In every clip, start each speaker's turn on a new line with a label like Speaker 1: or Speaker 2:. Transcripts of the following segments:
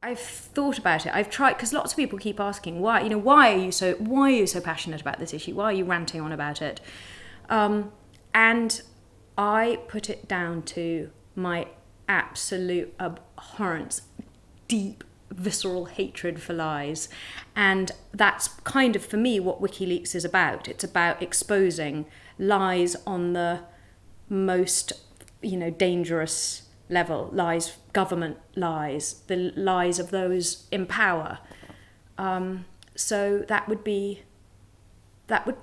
Speaker 1: I've thought about it. I've tried, because lots of people keep asking why are you so passionate about this issue? Why are you ranting on about it? And I put it down to my absolute abhorrence, deep, visceral hatred for lies. And that's kind of, for me, what WikiLeaks is about. It's about exposing lies on the most, dangerous level, lies, government lies, the lies of those in power. So that would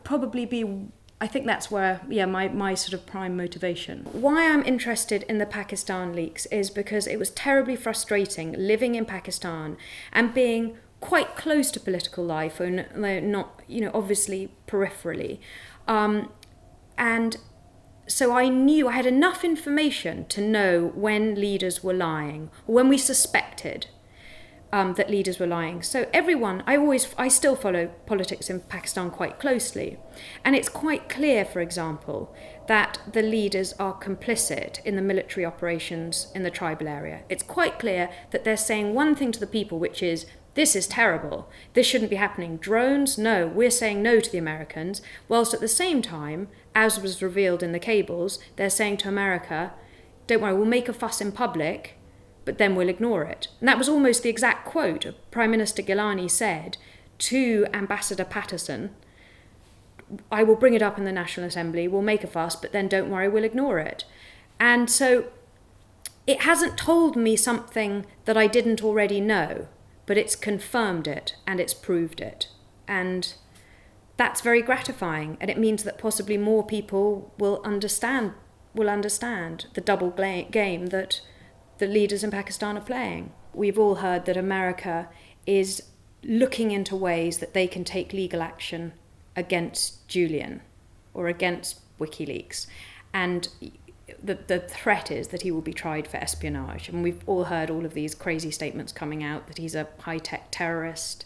Speaker 1: probably be, I think that's where, my sort of prime motivation. Why I'm interested in the Pakistan leaks is because it was terribly frustrating living in Pakistan and being quite close to political life, and not, obviously peripherally. And so I knew I had enough information to know when leaders were lying, or when we suspected that leaders were lying. So I still follow politics in Pakistan quite closely. And it's quite clear, for example, that the leaders are complicit in the military operations in the tribal area. It's quite clear that they're saying one thing to the people, which is, this is terrible, this shouldn't be happening. Drones, no, we're saying no to the Americans, whilst at the same time, as was revealed in the cables, they're saying to America, don't worry, we'll make a fuss in public, but then we'll ignore it. And that was almost the exact quote Prime Minister Gilani said to Ambassador Patterson, I will bring it up in the National Assembly, we'll make a fuss, but then don't worry, we'll ignore it. And so it hasn't told me something that I didn't already know, but it's confirmed it and it's proved it. And that's very gratifying. And it means that possibly more people will understand the double game that the leaders in Pakistan are playing. We've all heard that America is looking into ways that they can take legal action against Julian or against WikiLeaks. And the threat is that he will be tried for espionage. And we've all heard all of these crazy statements coming out that he's a high-tech terrorist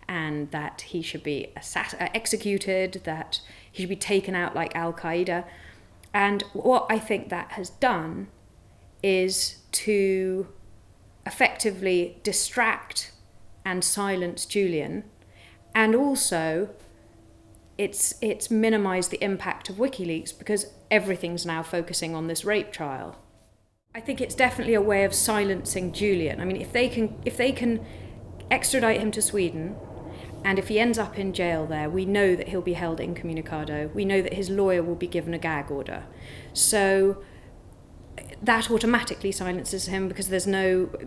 Speaker 1: and that he should be executed, that he should be taken out like Al-Qaeda. And what I think that has done is to effectively distract and silence Julian, and also it's minimised the impact of WikiLeaks because everything's now focusing on this rape trial. I think it's definitely a way of silencing Julian. I mean, if they can extradite him to Sweden, and if he ends up in jail there, we know that he'll be held incommunicado. We know that his lawyer will be given a gag order. So that automatically silences him because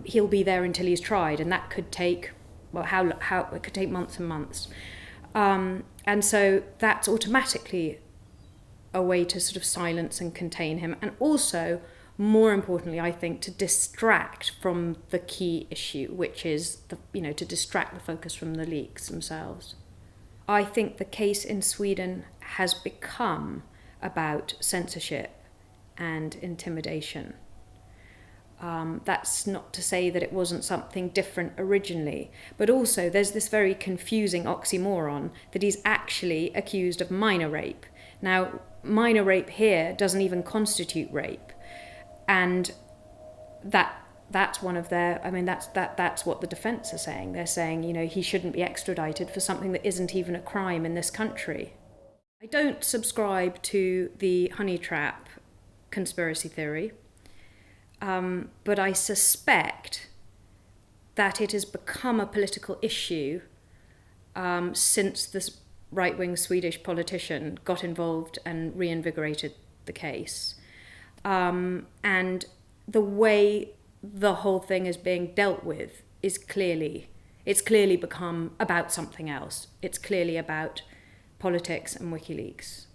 Speaker 1: he'll be there until he's tried, and that could take, it could take months and months. And so that's automatically a way to sort of silence and contain him. And also, more importantly, I think, to distract from the key issue, which is to distract the focus from the leaks themselves. I think the case in Sweden has become about censorship and intimidation. That's not to say that it wasn't something different originally, but also there's this very confusing oxymoron that he's actually accused of minor rape. Now, minor rape here doesn't even constitute rape, and that's one of their. I mean, that's what the defence are saying. They're saying, he shouldn't be extradited for something that isn't even a crime in this country. I don't subscribe to the honey trap conspiracy theory. But I suspect that it has become a political issue since this right-wing Swedish politician got involved and reinvigorated the case. And the way the whole thing is being dealt with is clearly become about something else. It's clearly about politics and WikiLeaks.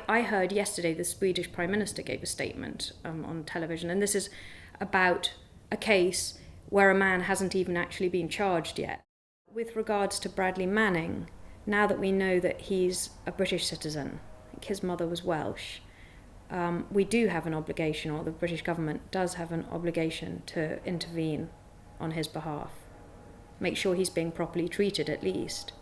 Speaker 1: I heard yesterday the Swedish Prime Minister gave a statement on television, and this is about a case where a man hasn't even actually been charged yet. With regards to Bradley Manning, now that we know that he's a British citizen, I think his mother was Welsh, we do have an obligation, or the British government does have an obligation to intervene on his behalf. Make sure he's being properly treated at least.